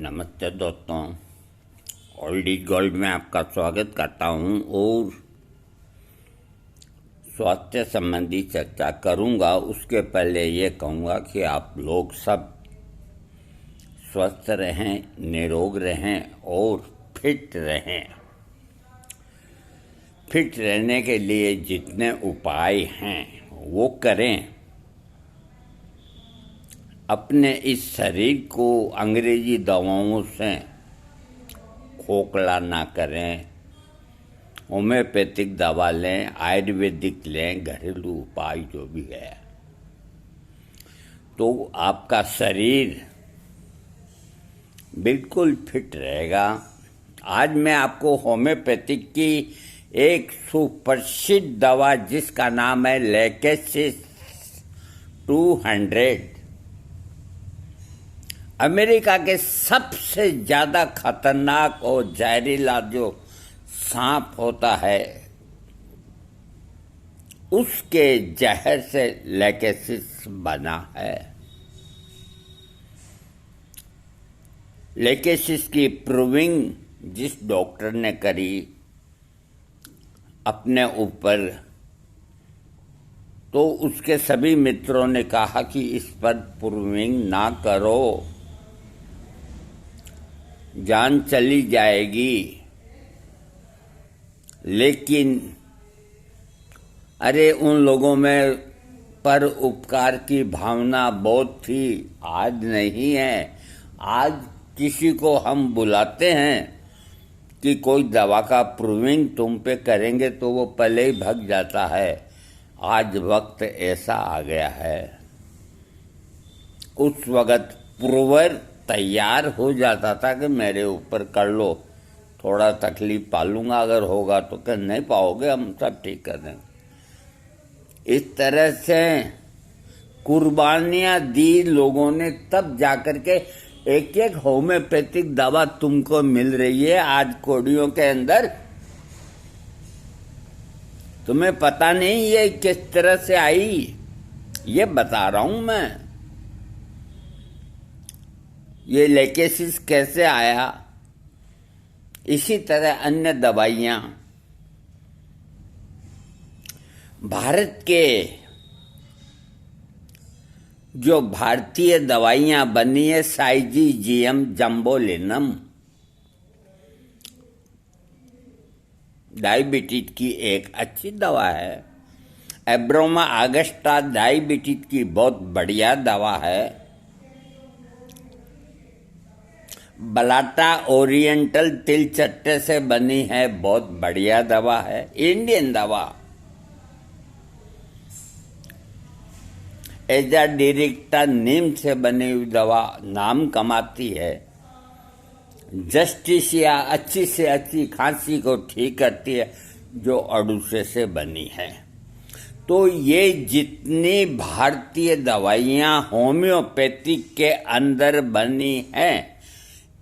नमस्ते दोस्तों, old is gold में आपका स्वागत करता हूं और स्वास्थ्य संबंधी चर्चा करूंगा। उसके पहले ये कहूंगा कि आप लोग सब स्वस्थ रहें, निरोग रहें और फिट रहें। फिट रहने के लिए जितने उपाय हैं वो करें। अपने इस शरीर को अंग्रेजी दवाओं से खोखला ना करें। होम्योपैथिक दवा लें, आयुर्वेदिक लें, घरेलू उपाय जो भी है, तो आपका शरीर बिल्कुल फिट रहेगा। आज मैं आपको होम्योपैथिक की एक सुप्रसिद्ध दवा जिसका नाम है लैकेसिस 200, अमेरिका के सबसे ज्यादा खतरनाक और जहरीला जो सांप होता है उसके जहर से लैकेसिस बना है। लैकेसिस की प्रूविंग जिस डॉक्टर ने करी अपने ऊपर, तो उसके सभी मित्रों ने कहा कि इस पर प्रूविंग ना करो, जान चली जाएगी। लेकिन अरे उन लोगों में पर उपकार की भावना बहुत थी, आज नहीं है। आज किसी को हम बुलाते हैं कि कोई दवा का प्रूविंग तुम पे करेंगे तो वो पहले ही भाग जाता है। आज वक्त ऐसा आ गया है। उस वक्त प्रूवर तैयार हो जाता था कि मेरे ऊपर कर लो, थोड़ा तकलीफ पालूंगा, अगर होगा तो कर नहीं पाओगे हम सब ठीक कर देंगे। इस तरह से कुर्बानियां दी लोगों ने, तब जाकर के एक एक होम्योपैथिक दवा तुमको मिल रही है आज कोडियों के अंदर। तुम्हें पता नहीं ये किस तरह से आई, ये बता रहा हूं मैं। ये लैकेसिस कैसे आया, इसी तरह अन्य दवाइयां। भारत के जो भारतीय दवाइयां बनी है, साइजीजियम जम्बोलिनम, डायबिटीज की एक अच्छी दवा है। एब्रोमा आगस्टा डायबिटीज की बहुत बढ़िया दवा है। बलाटा ओरिएंटल तिल चट्टे से बनी है, बहुत बढ़िया दवा है, इंडियन दवा। एजा डिरेक्टा नीम से बनी हुई दवा नाम कमाती है। जस्टिसिया अच्छी से अच्छी खांसी को ठीक करती है, जो अड़ूसे से बनी है। तो ये जितनी भारतीय दवाइयां होम्योपैथिक के अंदर बनी हैं,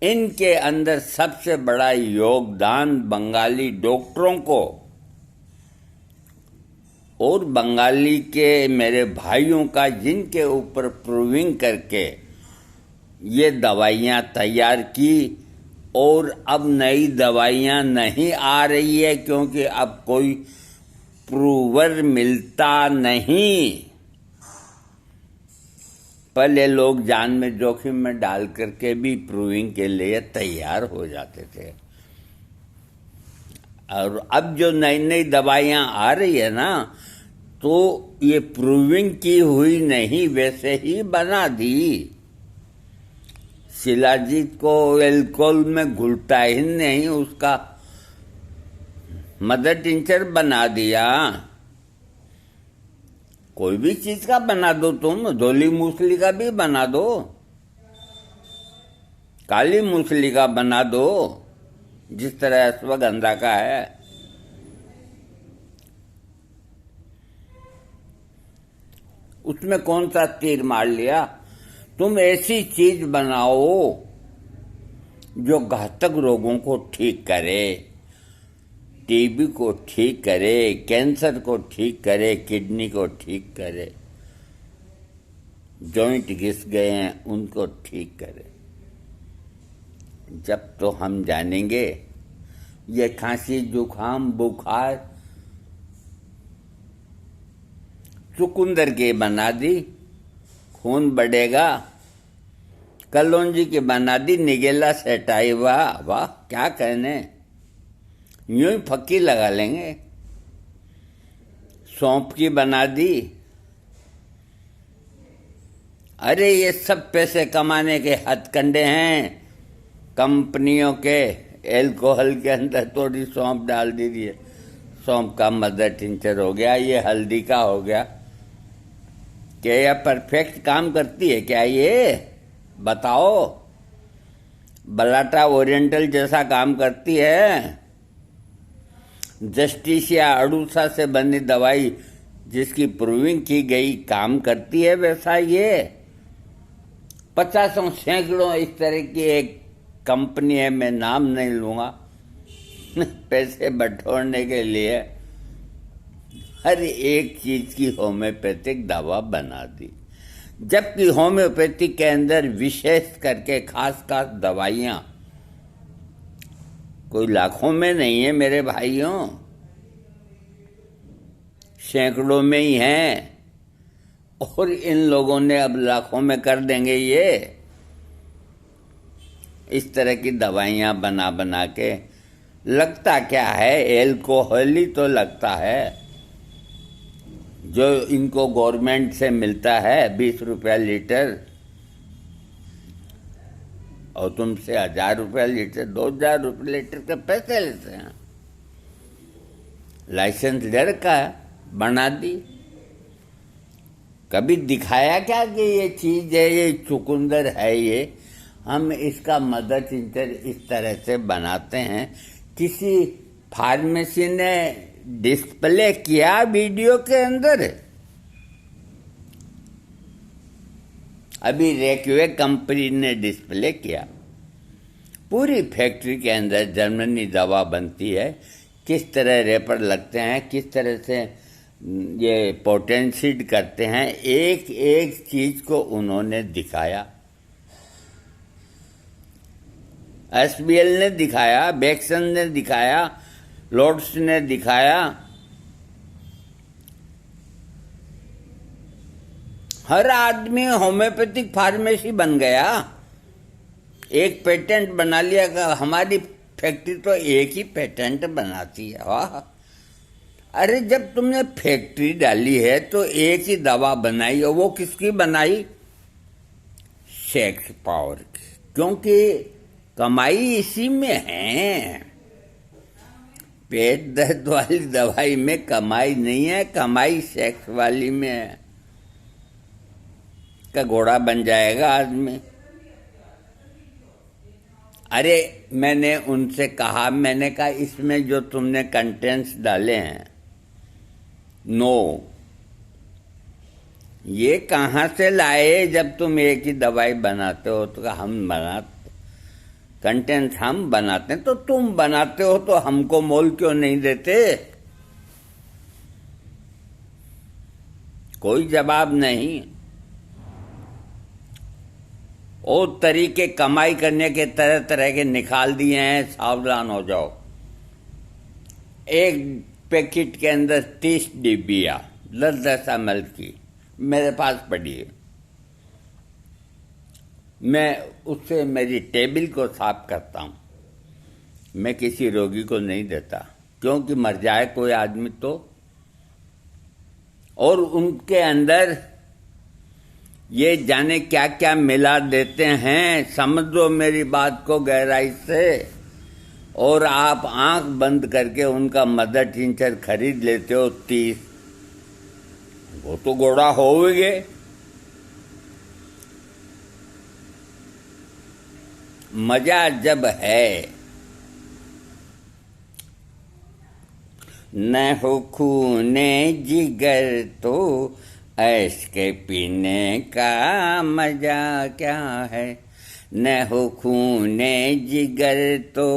इनके अंदर सबसे बड़ा योगदान बंगाली डॉक्टरों को और बंगाली के मेरे भाइयों का, जिनके ऊपर प्रूविंग करके ये दवाइयां तैयार की। और अब नई दवाइयां नहीं आ रही है क्योंकि अब कोई प्रूवर मिलता नहीं। पहले लोग जान में जोखिम में डाल करके भी प्रूविंग के लिए तैयार हो जाते थे। और अब जो नई नई दवाइयां आ रही है ना, तो ये प्रूविंग की हुई नहीं, वैसे ही बना दी। शिलाजीत को एल्कोहल में घुलता ही नहीं, उसका मदर टिंचर बना दिया। कोई भी चीज का बना दो, तुम धोली मूसली का भी बना दो, काली मूसली का बना दो, जिस तरह अश्वगंधा का है। उसमें कौन सा तीर मार लिया। तुम ऐसी चीज बनाओ जो घातक रोगों को ठीक करे, टीबी को ठीक करे, कैंसर को ठीक करे, किडनी को ठीक करे, जॉइंट घिस गए हैं उनको ठीक करे। जब तो हम जानेंगे ये खांसी जुकाम बुखार चुकंदर की बना दी खून बढ़ेगा, कलौंजी की बना दी निगेला सेटाई, वाह वाह क्या कहने, यूं ही फक्की लगा लेंगे। सौंफ की बना दी। अरे ये सब पैसे कमाने के हथकंडे हैं कंपनियों के। एल्कोहल के अंदर थोड़ी सौंफ डाल दीजिए, सौंफ का मदर टिंचर हो गया, ये हल्दी का हो गया। क्या यह परफेक्ट काम करती है क्या ये बताओ? बलाटा ओरिएंटल जैसा काम करती है? जस्टिस या अड़ूसा से बनी दवाई जिसकी प्रूविंग की गई काम करती है वैसा ये? 50 सैकड़ों इस तरह की एक कंपनी है, मैं नाम नहीं लूंगा, पैसे बटोरने के लिए हर एक चीज की होम्योपैथिक दवा बना दी। जबकि होम्योपैथी के अंदर विशेष करके खास खास दवाइयां कोई लाखों में नहीं है मेरे भाइयों, सैकड़ों में ही हैं। और इन लोगों ने अब लाखों में कर देंगे ये। इस तरह की दवाइयां बना बना के लगता क्या है, एल्कोहल ही तो लगता है जो इनको गवर्नमेंट से मिलता है 20 रुपया लीटर, और तुमसे 1000 रुपया लीटर 2000 रुपये लीटर के पैसे लेते हैं। लाइसेंस ले रखा है, बना दी। कभी दिखाया क्या कि ये चीज है, ये चुकंदर है, ये हम इसका मदर टिंचर इस तरह से बनाते हैं? किसी फार्मेसी ने डिस्प्ले किया वीडियो के अंदर? अभी रेक्वे कंपनी ने डिस्प्ले किया। पूरी फैक्ट्री के अंदर जर्मनी दवा बनती है, किस तरह रेपर लगते हैं, किस तरह से ये पोटेंशिएट करते हैं, एक एक चीज को उन्होंने दिखाया। एसबीएल ने दिखाया, बेक्सन ने दिखाया, लॉर्ड्स ने दिखाया। हर आदमी होम्योपैथिक फार्मेसी बन गया, एक पेटेंट बना लिया कि हमारी फैक्ट्री तो एक ही पेटेंट बनाती है। वाह! अरे जब तुमने फैक्ट्री डाली है तो एक ही दवा बनाई, और वो किसकी बनाई? सेक्स पावर की, क्योंकि कमाई इसी में है। पेट दर्द वाली दवाई में कमाई नहीं है, कमाई सेक्स वाली में है। का घोड़ा बन जाएगा आदमी। अरे मैंने उनसे कहा, मैंने कहा इसमें जो तुमने कंटेंट्स डाले हैं, नो, ये कहाँ से लाए जब तुम एक ही दवाई बनाते हो? तो हम बनाते, कंटेंट्स हम बनाते हैं, तो तुम बनाते हो तो हमको मोल क्यों नहीं देते? कोई जवाब नहीं। और तरीके कमाई करने के तरह तरह के निकाल दिए हैं, सावधान हो जाओ। एक पैकेट के अंदर 30 डिब्बियाँ 10-10 ml की मेरे पास पड़ी है। मैं उससे मेरी टेबल को साफ करता हूँ, मैं किसी रोगी को नहीं देता, क्योंकि मर जाए कोई आदमी तो। और उनके अंदर ये जाने क्या क्या मिला देते हैं, समझो मेरी बात को गहराई से। और आप आंख बंद करके उनका मदर टिंचर खरीद लेते हो 30, वो तो घोड़ा होगे। मजा जब है, न हो खूने जिगर तो ऐश के पीने का मजा क्या है। न हो खूने जिगर तो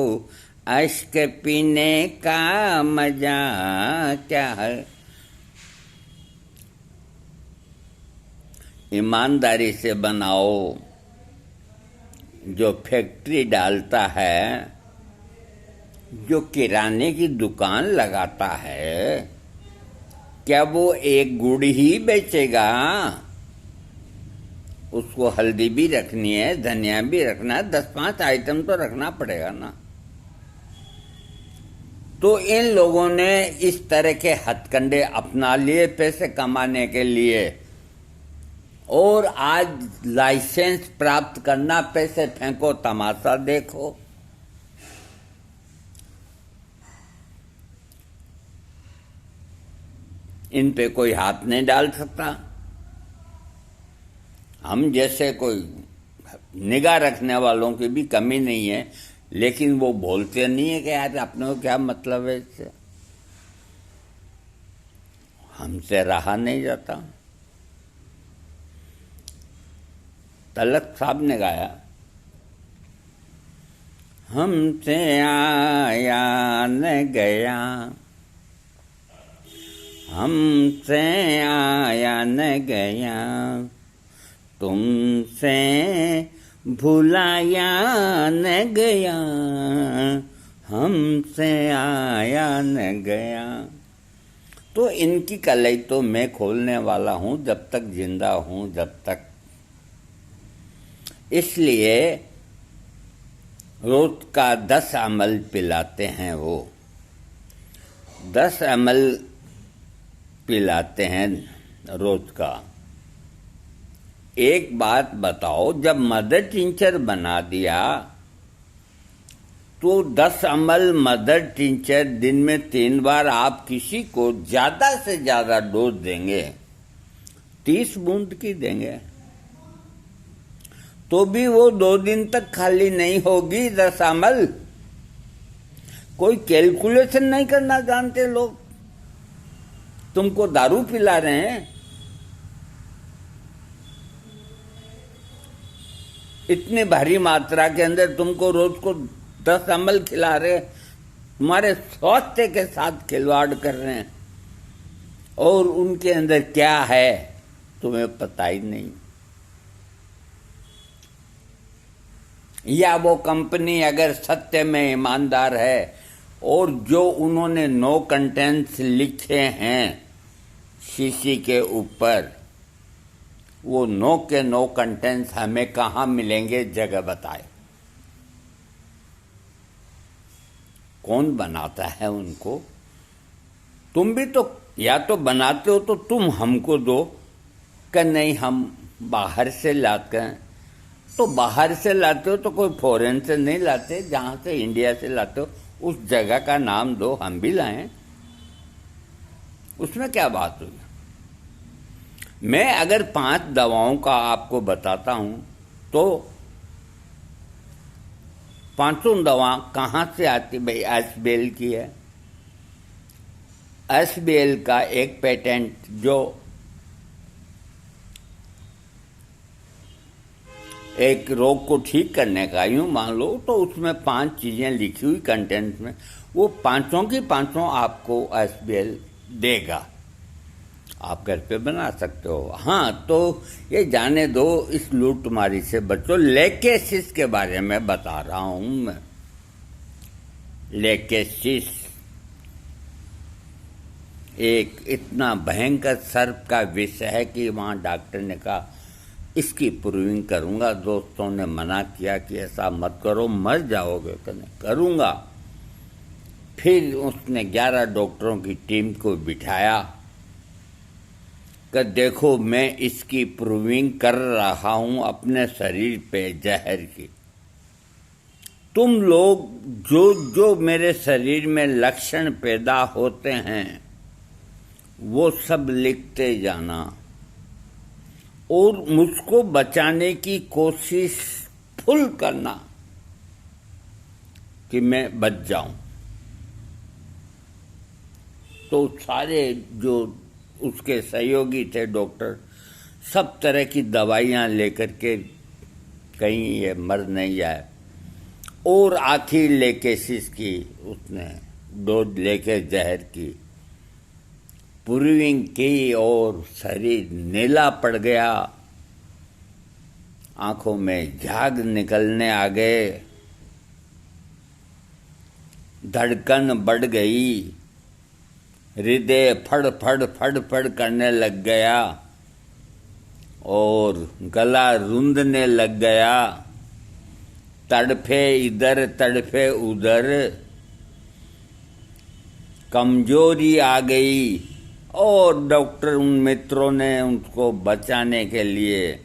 ऐश के पीने का मजा क्या है। ईमानदारी से बनाओ, जो फैक्ट्री डालता है, जो किराने की दुकान लगाता है, क्या वो एक गुड़ ही बेचेगा? उसको हल्दी भी रखनी है, धनिया भी रखना है, 10-5 आइटम तो रखना पड़ेगा ना। तो इन लोगों ने इस तरह के हथकंडे अपना लिए पैसे कमाने के लिए, और आज लाइसेंस प्राप्त करना, पैसे फेंको तमाशा देखो। इन पे कोई हाथ नहीं डाल सकता। हम जैसे कोई निगाह रखने वालों की भी कमी नहीं है, लेकिन वो बोलते नहीं है कि यार अपने को क्या मतलब है इससे। हमसे रहा नहीं जाता। तलक साहब ने गाया, हमसे आया न गया, हमसे आया न गया, तुमसे भुलाया न गया, हमसे आया न गया। तो इनकी कलाई तो मैं खोलने वाला हूं जब तक जिंदा हूं, जब तक। इसलिए रोज का 10 अमल पिलाते हैं वो, 10 अमल पिलाते हैं रोज का। एक बात बताओ, जब मदर टिंचर बना दिया तो 10 अमल मदर टिंचर दिन में 3 बार आप किसी को ज्यादा से ज्यादा डोज देंगे, 30 बूंद की देंगे, तो भी वो 2 दिन तक खाली नहीं होगी 10 अमल। कोई कैलकुलेशन नहीं करना जानते लोग। तुमको दारू पिला रहे हैं, इतनी भारी मात्रा के अंदर तुमको रोज को 10 अमल खिला रहे, तुम्हारे स्वास्थ्य के साथ खिलवाड़ कर रहे हैं, और उनके अंदर क्या है तुम्हें पता ही नहीं। या वो कंपनी अगर सत्य में ईमानदार है और जो उन्होंने नो कंटेंट्स लिखे हैं शीशी के ऊपर, वो नो के नो कंटेंट्स हमें कहाँ मिलेंगे, जगह बताए। कौन बनाता है उनको? तुम भी तो या तो बनाते हो तो तुम हमको दो, कि नहीं हम बाहर से लाते हैं। तो बाहर से लाते हो तो कोई फॉरेन से नहीं लाते, जहां से इंडिया से लाते हो उस जगह का नाम दो, हम भी लाएं, उसमें क्या बात हुई। मैं अगर 5 दवाओं का आपको बताता हूं तो 5 दवा कहां से आती? भाई एसबीएल की है। एसबीएल का एक पेटेंट जो एक रोग को ठीक करने का, यूं मान लो तो उसमें 5 चीजें लिखी हुई कंटेंट में, वो 5 की 5 आपको एसबीएल देगा। आप घर पे बना सकते हो। हाँ, तो ये जाने दो, इस लूटमारी से बचो। लेकेसिस के बारे में बता रहा हूं मैं। लेकेसिस एक इतना भयंकर सर्प का विष है कि वहां डॉक्टर ने कहा इसकी प्रूविंग करूंगा। दोस्तों ने मना किया कि ऐसा मत करो, मर जाओगे। करूंगा। फिर उसने 11 डॉक्टरों की टीम को बिठाया कि देखो मैं इसकी प्रूविंग कर रहा हूं अपने शरीर पे जहर की। तुम लोग जो जो मेरे शरीर में लक्षण पैदा होते हैं वो सब लिखते जाना और मुझको बचाने की कोशिश फुल करना कि मैं बच जाऊं। तो सारे जो उसके सहयोगी थे डॉक्टर, सब तरह की दवाइयां लेकर के कहीं ये मर नहीं जाए, और आखिर लेकेसिस की उसने डोज लेके जहर की प्रूविंग की और शरीर नीला पड़ गया। आंखों में झाग निकलने आ गए, धड़कन बढ़ गई, हृदय फड़ फड़ फड़ फड़ करने लग गया और गला रूंधने लग गया, तड़फे इधर तड़फे उधर, कमजोरी आ गई और डॉक्टर उन मित्रों ने उनको बचाने के लिए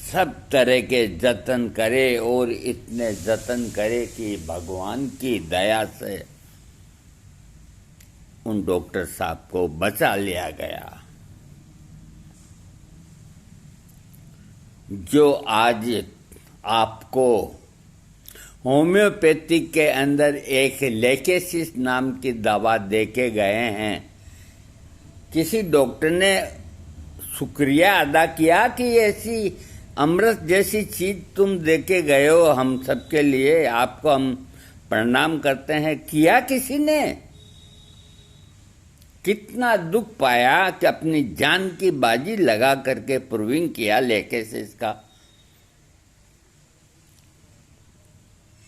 सब तरह के जतन करे और इतने जतन करे कि भगवान की दया से उन डॉक्टर साहब को बचा लिया गया। जो आज आपको होम्योपैथिक के अंदर एक लेकेसिस नाम की दवा देके गए हैं, किसी डॉक्टर ने शुक्रिया अदा किया कि ऐसी अमृत जैसी चीज तुम देके गए हो हम सबके लिए, आपको हम प्रणाम करते हैं, किया किसी ने? कितना दुख पाया कि अपनी जान की बाजी लगा करके प्रूविंग किया लेकेसिस का।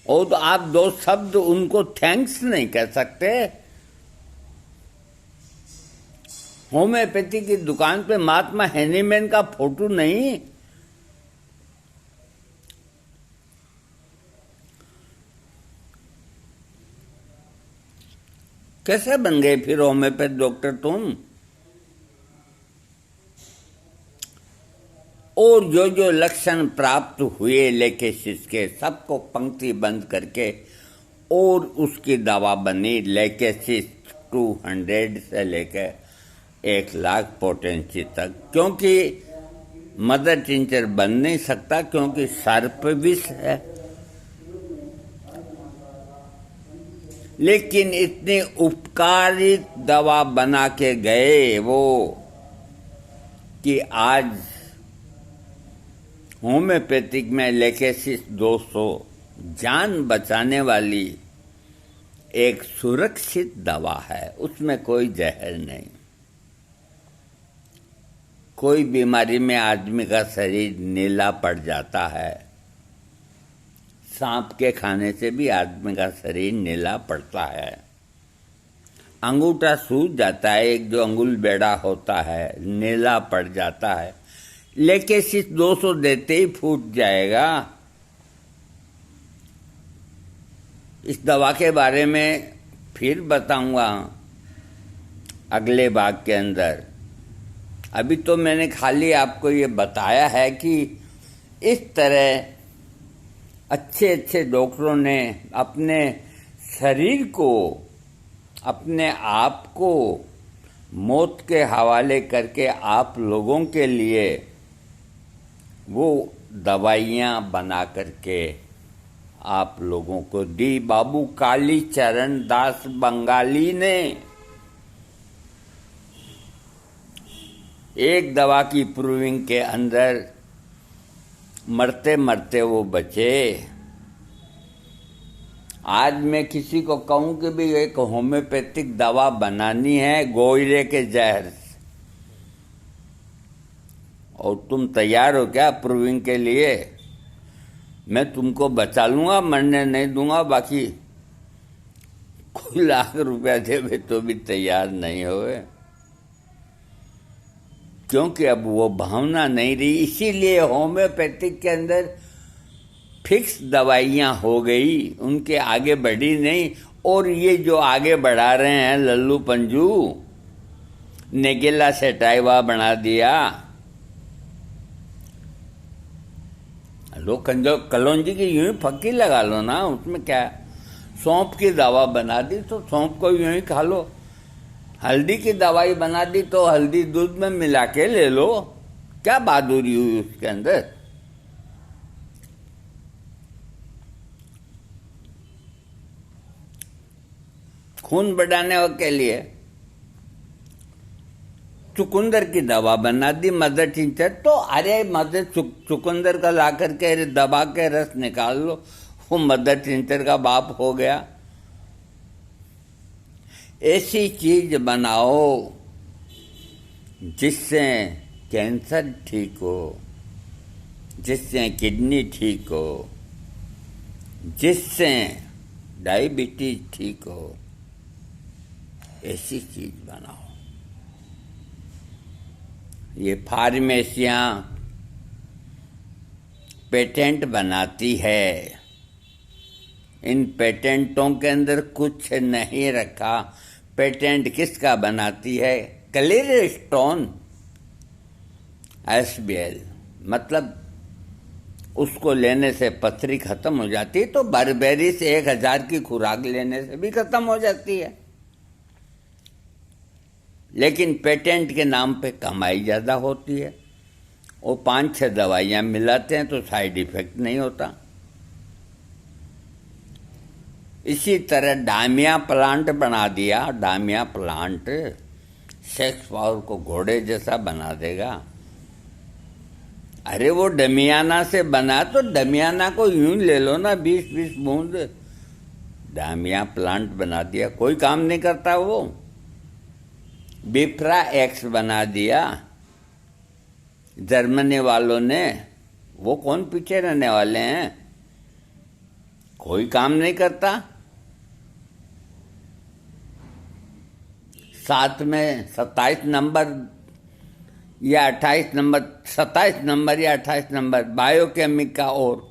और तो आप दो शब्द उनको थैंक्स नहीं कह सकते। होम्योपैथी की दुकान पे महात्मा हैनीमैन का फोटो नहीं, कैसे बन गए फिर होम्योपैथ डॉक्टर तुम? और जो जो लक्षण प्राप्त हुए लेकेसिस के सबको पंक्ति बंद करके और उसकी दवा बनी लेकेसिस 200 से लेकर 1,00,000 पोटेंसी तक, क्योंकि मदर टिंचर बन नहीं सकता क्योंकि सर्प विष है। लेकिन इतनी उपकारी दवा बना के गए वो कि आज होम्योपैथिक में लेकेसिस 200 जान बचाने वाली एक सुरक्षित दवा है, उसमें कोई जहर नहीं। कोई बीमारी में आदमी का शरीर नीला पड़ जाता है, सांप के खाने से भी आदमी का शरीर नीला पड़ता है, अंगूठा सूज जाता है, एक जो अंगुल बेड़ा होता है नीला पड़ जाता है, लेकेसिस 200 देते ही फूट जाएगा। इस दवा के बारे में फिर बताऊंगा अगले भाग के अंदर। अभी तो मैंने खाली आपको ये बताया है कि इस तरह अच्छे अच्छे डॉक्टरों ने अपने शरीर को, अपने आप को मौत के हवाले करके आप लोगों के लिए वो दवाइयाँ बना करके आप लोगों को दी। बाबू काली चरण दास बंगाली ने एक दवा की प्रूविंग के अंदर मरते मरते वो बचे। आज मैं किसी को कहूं कि भी एक होम्योपैथिक दवा बनानी है गोइरे के जहर से, और तुम तैयार हो क्या प्रूविंग के लिए? मैं तुमको बचा लूंगा, मरने नहीं दूंगा, बाकी कोई लाख रुपया देवे तो भी तैयार नहीं होवे, क्योंकि अब वो भावना नहीं रही। इसीलिए होम्योपैथिक के अंदर फिक्स दवाइयाँ हो गई, उनके आगे बढ़ी नहीं। और ये जो आगे बढ़ा रहे हैं लल्लू पंजू, नेगेला सेटाइवा बना दिया, लो कलौंजी की यूं ही फक्की लगा लो ना, उसमें क्या। सौंफ की दवा बना दी तो सौंफ को यूं ही खा लो, हल्दी की दवाई बना दी तो हल्दी दूध में मिला के ले लो, क्या बहादुरी हुई उसके अंदर। खून बढ़ाने के लिए चुकंदर की दवा बना दी, मदर टिंचर, तो अरे मदर चुकंदर का ला करके दबा के रस निकाल लो, वो मदर टिंचर का बाप हो गया। ऐसी चीज बनाओ जिससे कैंसर ठीक हो, जिससे किडनी ठीक हो, जिससे डायबिटीज ठीक हो, ऐसी चीज बनाओ। ये फार्मेसियां पेटेंट बनाती है, इन पेटेंटों के अंदर कुछ नहीं रखा। पेटेंट किसका बनाती है? क्लियर स्टोन SBL, मतलब उसको लेने से पथरी खत्म हो जाती है, तो बर्बेरी से 1000 की खुराक लेने से भी खत्म हो जाती है। लेकिन पेटेंट के नाम पे कमाई ज़्यादा होती है। वो 5-6 दवाइयाँ मिलाते हैं तो साइड इफेक्ट नहीं होता। इसी तरह डामिया प्लांट बना दिया। डामिया प्लांट सेक्स पावर को घोड़े जैसा बना देगा। अरे वो डमियाना से बना तो डमियाना को यूं ले लो ना, 20-20 बूंद। डामिया प्लांट बना दिया, कोई काम नहीं करता वो। बिफ्रा एक्स बना दिया जर्मनी वालों ने। वो कौन पीछे रहने वाले हैं? कोई काम नहीं करता। साथ में 27 नंबर या 28 नंबर, 27 नंबर या 28 नंबर बायोकेमिक का। और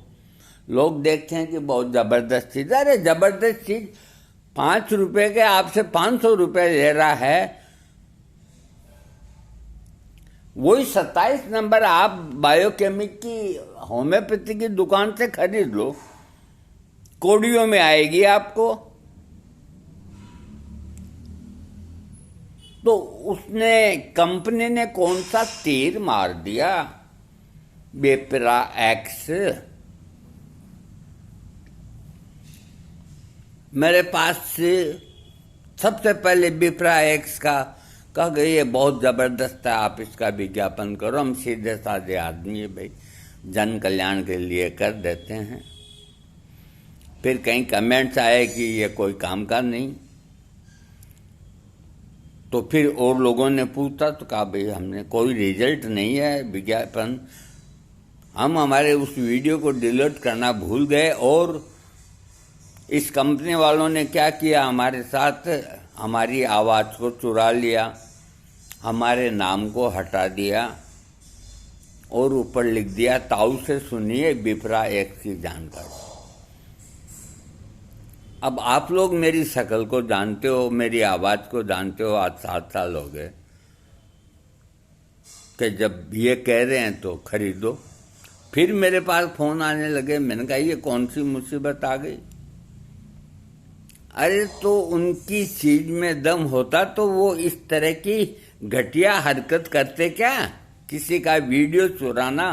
लोग देखते हैं कि बहुत जबरदस्त चीज। अरे जबरदस्त चीज 5 रुपए के आपसे 500 रुपए ले रहा है। वही 27 नंबर आप बायोकेमिक की होम्योपैथी की दुकान से खरीद लो, कोडियों में आएगी आपको। तो उसने कंपनी ने कौन सा तीर मार दिया? बिफ्रा एक्स। मेरे पास से सबसे पहले बिफ्रा एक्स का कहा गया ये बहुत जबरदस्त है, आप इसका विज्ञापन करो। हम सीधे साधे आदमी है भाई, जन कल्याण के लिए कर देते हैं। फिर कहीं कमेंट्स आए कि ये कोई काम का नहीं। तो फिर और लोगों ने पूछा तो कहा भाई हमने कोई रिजल्ट नहीं है विज्ञापन। हम हमारे उस वीडियो को डिलीट करना भूल गए और इस कंपनी वालों ने क्या किया, हमारे साथ हमारी आवाज़ को चुरा लिया, हमारे नाम को हटा दिया और ऊपर लिख दिया ताऊ से सुनिए बिफ्रा एक्स की जानकारी। अब आप लोग मेरी शक्ल को जानते हो, मेरी आवाज़ को जानते हो। आज 7 साल हो गए कि जब ये कह रहे हैं तो खरीदो। फिर मेरे पास फ़ोन आने लगे। मैंने कहा ये कौन सी मुसीबत आ गई? अरे तो उनकी चीज में दम होता तो वो इस तरह की घटिया हरकत करते क्या? किसी का वीडियो चुराना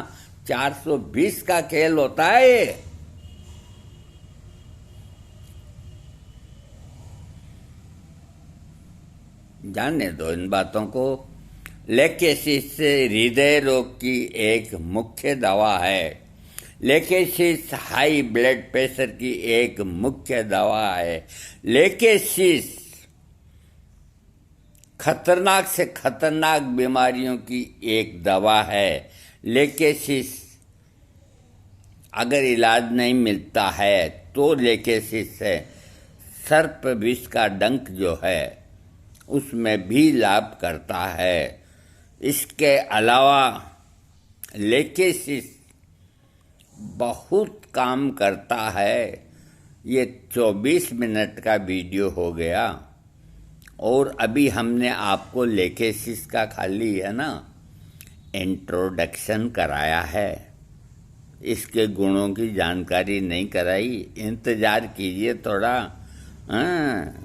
420 का खेल होता है ये। जाने दो इन बातों को। लेकेसिस हृदय रोग की एक मुख्य दवा है। लेकेसिस हाई ब्लड प्रेशर की एक मुख्य दवा है। लेकेसिस खतरनाक से खतरनाक बीमारियों की एक दवा है। लेकेसिस अगर इलाज नहीं मिलता है तो लेकेसिस से सर्प विष का डंक जो है उसमें भी लाभ करता है। इसके अलावा लेकेसिस बहुत काम करता है। ये 24 मिनट का वीडियो हो गया और अभी हमने आपको लेकेसिस का खाली है ना इंट्रोडक्शन कराया है, इसके गुणों की जानकारी नहीं कराई। इंतज़ार कीजिए थोड़ा। हाँ।